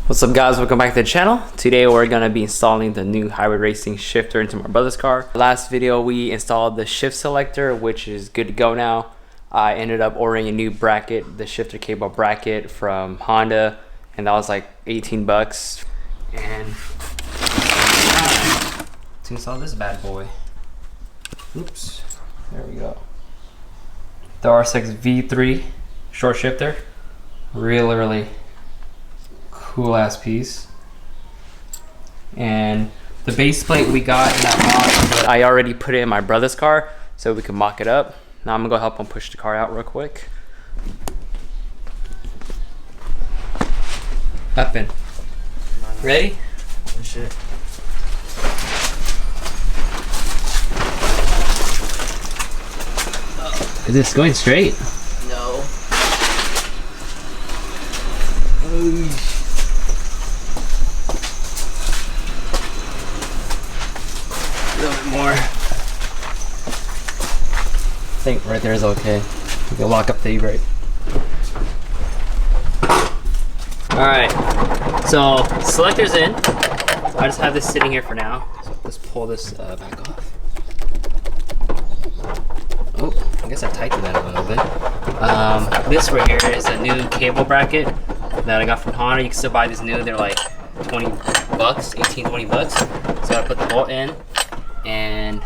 What's up guys, welcome back to the channel. Today we're going to be installing the new hybrid racing shifter into my brother's car. Last video we installed the shift selector, which is good to go now. I ended up ordering a new bracket, the shifter cable bracket from Honda, and that was like 18 bucks. And to install this bad boy, oops, there we go. The R6 V3 short shifter, really cool ass piece. And the base plate we got in that box, but I already put it in my brother's car so we can mock it up. Now I'm gonna go help him push the car out real quick. Up in. Ready? Oh shit. Is this going straight? No. A little bit more. I think right there is okay. You can lock up the e-brake. Alright, so selector's in. I just have this sitting here for now. So let's pull this back off. Oh, I guess I tightened that a little bit. This right here is a new cable bracket that I got from Honda. You can still buy these new. They're like 20 bucks, 18, 20 bucks. So I put the bolt in, and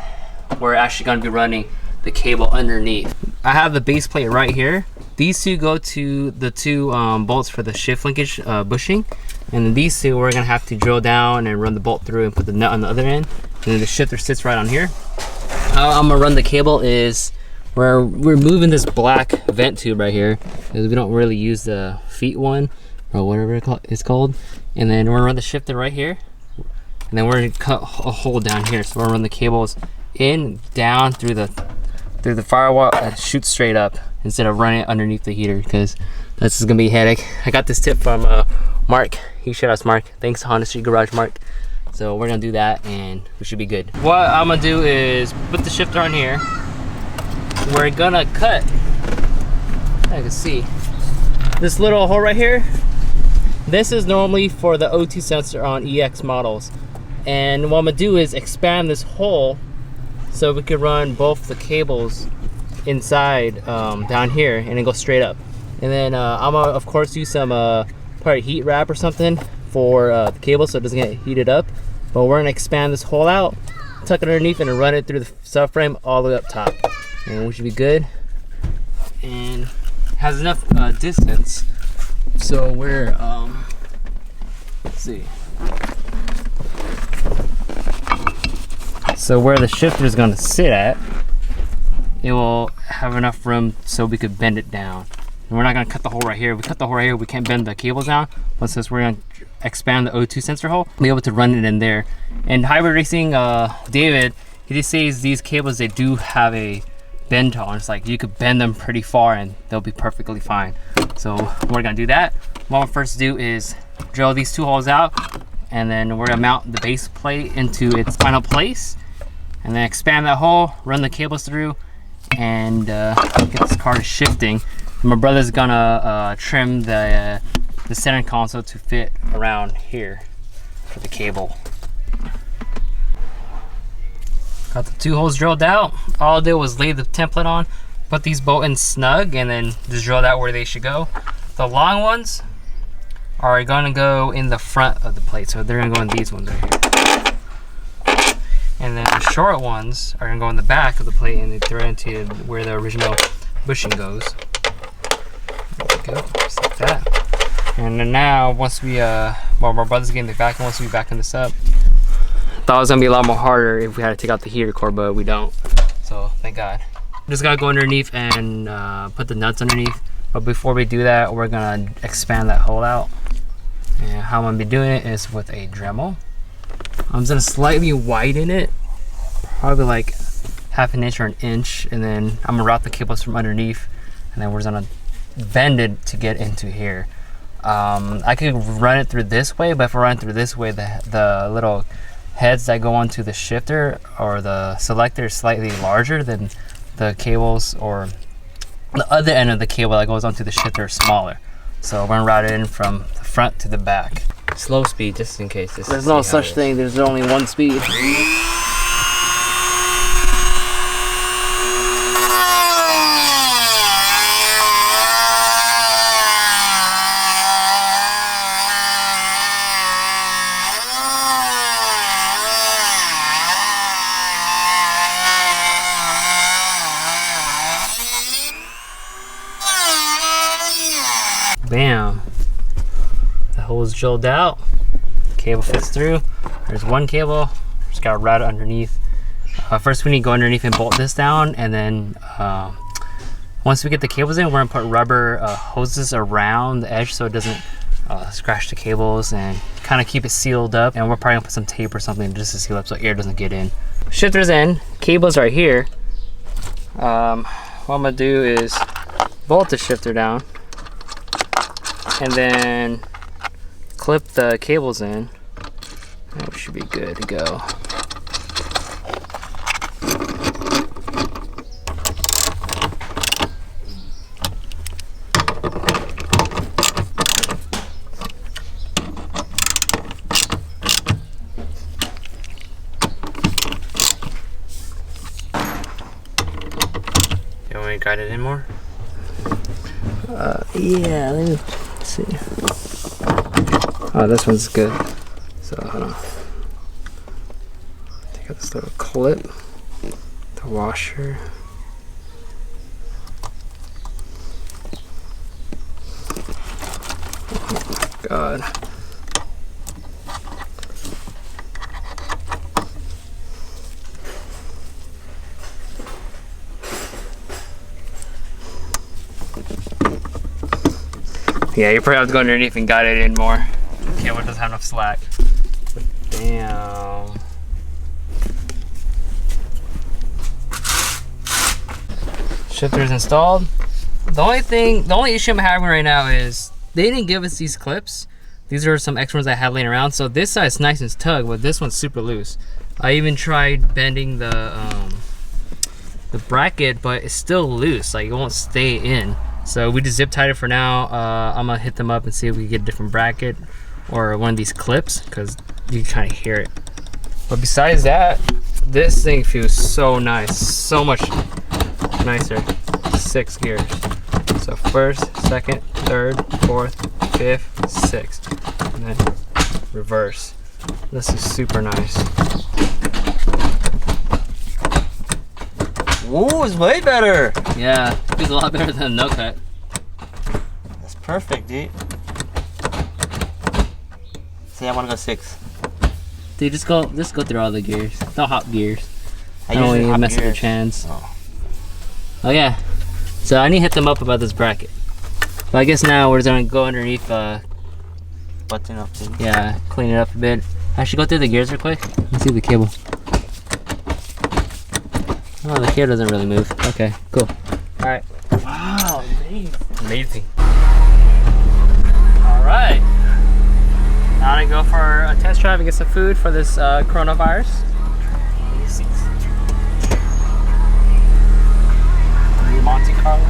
we're actually going to be running the cable underneath. I have the base plate right here. These two go to the two bolts for the shift linkage bushing, and then these two we're going to have to drill down and run the bolt through and put the nut on the other end, and then the shifter sits right on here. How I'm going to run the cable is we're moving this black vent tube right here because we don't really use the feet one or whatever it's called, and then we're going to run the shifter right here, and then we're going to cut a hole down here. So we're going to run the cables in, down through the firewall and shoot straight up instead of running it underneath the heater, because this is gonna be a headache. I got this tip from Mark. He showed us Mark. Thanks Honda Street Garage Mark. So we're gonna do that and we should be good. What I'm gonna do is put the shifter on here. We're gonna cut, I can see, this little hole right here. This is normally for the O2 sensor on EX models. And what I'm gonna do is expand this hole so we could run both the cables inside down here and then go straight up. And then I'm gonna of course use some probably heat wrap or something for the cable so it doesn't get heated up. But we're gonna expand this hole out, tuck it underneath, and run it through the subframe all the way up top. And we should be good. And it has enough distance, so we're let's see. So where the shifter is going to sit at, it will have enough room so we could bend it down. And we're not going to cut the hole right here. If we cut the hole right here, we can't bend the cables down. But since we're going to expand the O2 sensor hole, we'll be able to run it in there. And hybrid racing, David, he just says these cables, they do have a bend tolerance. Like you could bend them pretty far and they'll be perfectly fine. So we're going to do that. What we'll first do is drill these two holes out, and then we're going to mount the base plate into its final place. And then expand that hole, run the cables through, and get this car shifting. My brother's gonna trim the center console to fit around here for the cable. Got the two holes drilled out. All I did was lay the template on, put these bolts in snug, and then just drill out where they should go. The long ones are gonna go in the front of the plate, so they're gonna go in these ones right here. And then the short ones are gonna go in the back of the plate and they thread into where the original bushing goes. There we go, just like that. And then now, once we, while my brother's getting the vacuum, once we vacuum this up, thought it was gonna be a lot more harder if we had to take out the heater core, but we don't. So thank God. Just gotta go underneath and put the nuts underneath. But before we do that, we're gonna expand that hole out. And how I'm gonna be doing it is with a Dremel. I'm just gonna slightly widen it, probably like half an inch or an inch, and then I'm gonna route the cables from underneath, and then we're just gonna bend it to get into here. I could run it through this way, but if I run it through this way, the little heads that go onto the shifter or the selector is slightly larger than the cables, or the other end of the cable that goes onto the shifter is smaller. So we're gonna route it in from the front to the back. slow speed just in case. There's no such thing. There's only one speed. Bam. The hose drilled out. Cable fits through. There's one cable. Just got routed underneath. First we need to go underneath and bolt this down, and then once we get the cables in, we're gonna put rubber hoses around the edge so it doesn't scratch the cables, and kind of keep it sealed up. And we're probably gonna put some tape or something just to seal up so air doesn't get in. Shifter's in, cables right here. What I'm gonna do is bolt the shifter down and then clip the cables in. That should be good to go. You want me to guide it in more? Yeah, let me see. Oh, this one's good. So, hold on. Take out this little clip, the washer. Oh my God. Yeah, you probably have to go underneath and guide it in more. Cable doesn't have enough slack. Damn. Shifter's installed. The only issue I'm having right now is they didn't give us these clips. These are some extra ones I had laying around. So this side's nice and snug, but this one's super loose. I even tried bending the bracket, but it's still loose. Like it won't stay in. So we just zip tied it for now. I'm gonna hit them up and see if we can get a different bracket or one of these clips, because you can kind of hear it. But besides that, this thing feels so nice, so much nicer. 6 gears. So first, second, third, fourth, fifth, sixth, and then reverse. This is super nice. Ooh, it's way better. Yeah, it feels a lot better than a no cut. That's perfect, dude. Say I want to go 6. Dude, just go through all the gears. The hop gears. I don't usually want hop to mess up your gears. chance. Oh yeah. So I need to hit them up about this bracket. But I guess now we're just gonna go underneath. Button up, dude. Yeah, clean it up a bit. I should go through the gears real quick. Let's see the cable. Oh, the cable doesn't really move. Okay, cool. All right. Wow, amazing. Amazing. All right. Now to go for a test drive and get some food for this coronavirus. New Monte Carlo.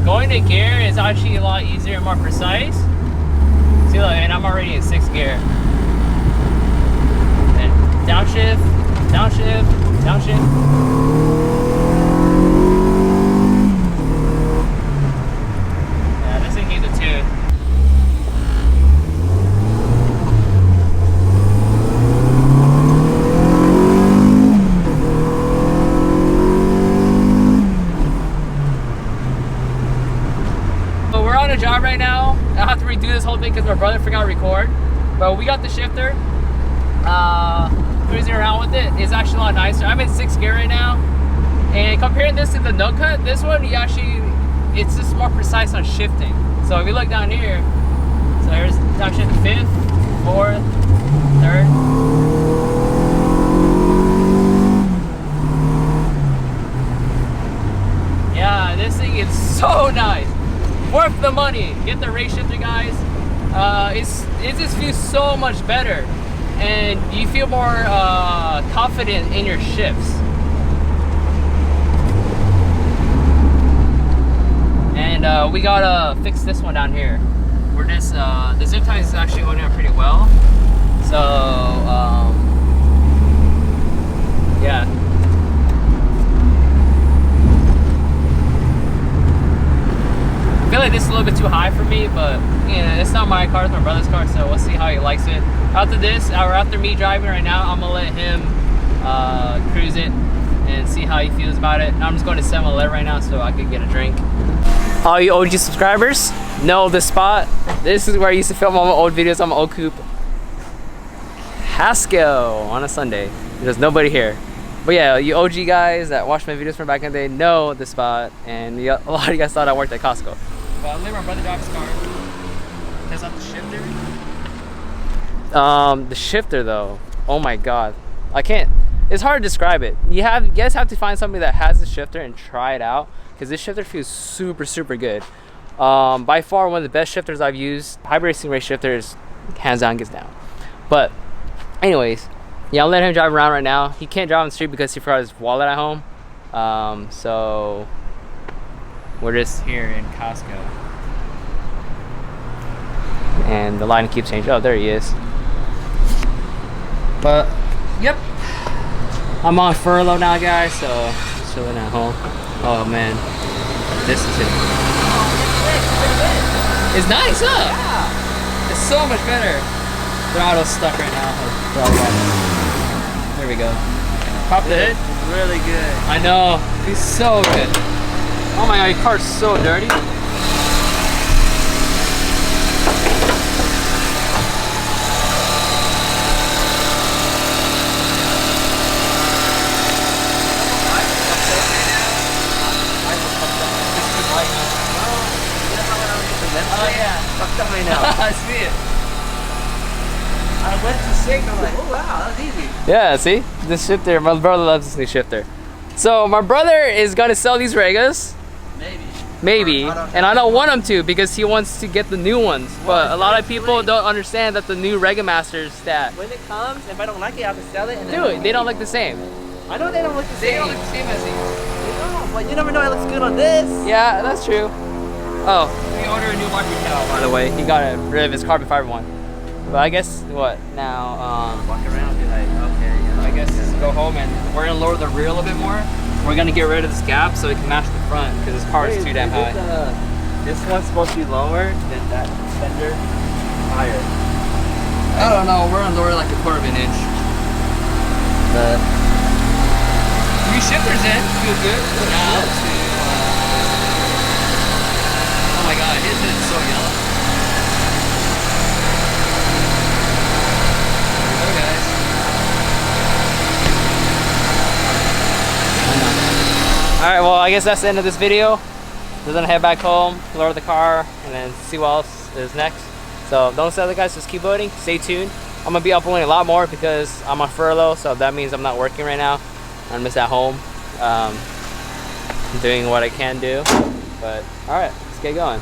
Going to gear is actually a lot easier and more precise. See, look, and I'm already in 6th gear. And downshift, downshift, downshift. Yeah, this thing needs a tune. On a job right now. I have to redo this whole thing because my brother forgot to record. But we got the shifter. Cruising around with it is actually a lot nicer. I'm in 6th gear right now, and comparing this to the no cut, this one it's just more precise on shifting. So if you look down here, so there's actually the 5th, 4th, 3rd. Yeah, this thing is so nice. worth the money. Get the race shifter, guys. It just feels so much better, and you feel more confident in your shifts. And we gotta fix this one down here. Where this the zip ties is actually holding up pretty well. So yeah. I feel like this is a little bit too high for me, but yeah, it's not my car, it's my brother's car, so we'll see how he likes it. After this, or after me driving right now, I'm gonna let him cruise it and see how he feels about it. I'm just going to 7-Eleven right now so I can get a drink. All you OG subscribers know the spot. This is where I used to film all my old videos on my old coupe. Haskell on a Sunday. There's nobody here. But yeah, you OG guys that watch my videos from back in the day know the spot, and a lot of you guys thought I worked at Costco. But I'm letting my brother drive his car. Test out the shifter. The shifter though, oh my god, I can't. It's hard to describe it. You guys have to find somebody that has the shifter and try it out, because this shifter feels super good. By far one of the best shifters I've used. Hybrid racing race shifters, hands down, gets down. But anyways, yeah, I'll let him drive around right now. He can't drive on the street because he forgot his wallet at home. So we're just here in Costco, and the line keeps changing. Oh, there he is. But yep, I'm on furlough now, guys, so just chilling at home. Oh man, this is it. It's nice, huh? Yeah. It's so much better. Throttle's stuck right now. There we go. Pop the hood. It's really good. I know. It's so good. Oh my god, your car's so dirty. Oh yeah. Fucked up right now. I see it. I went to shake, I'm like, oh wow, that was easy. Yeah, see? This shifter, my brother loves this new shifter. So my brother is gonna sell these Regas. Maybe. And I don't want him to, because he wants to get the new ones. But a lot of people don't understand that the new Rega Masters that when it comes, if I don't like it, I have to sell it. And dude, they don't look the same. I know they don't look the same. They don't look the same as these. You know, but you never know, it looks good on this. Yeah, that's true. Oh, we ordered a new water towel, by the way. He got rid of his carbon fiber one. But I guess what now? Walk around and be like, okay. Yeah, I guess just go home, and we're gonna lower the rear a bit more. We're gonna get rid of this gap so it can match the front, because this car is too damn high. This one's supposed to be lower than that fender higher. I don't know. We're gonna lower like a quarter of an inch. But Three shifters in. Feel good. Now to. Oh my god, his is so yellow. Hello guys. Alright, well I guess that's the end of this video. We're gonna head back home, lower the car, and then see what else is next. So don't say that, guys, just keep voting, stay tuned. I'm gonna be uploading a lot more because I'm on furlough, so that means I'm not working right now. I'm just at home, doing what I can do. But alright, let's get going.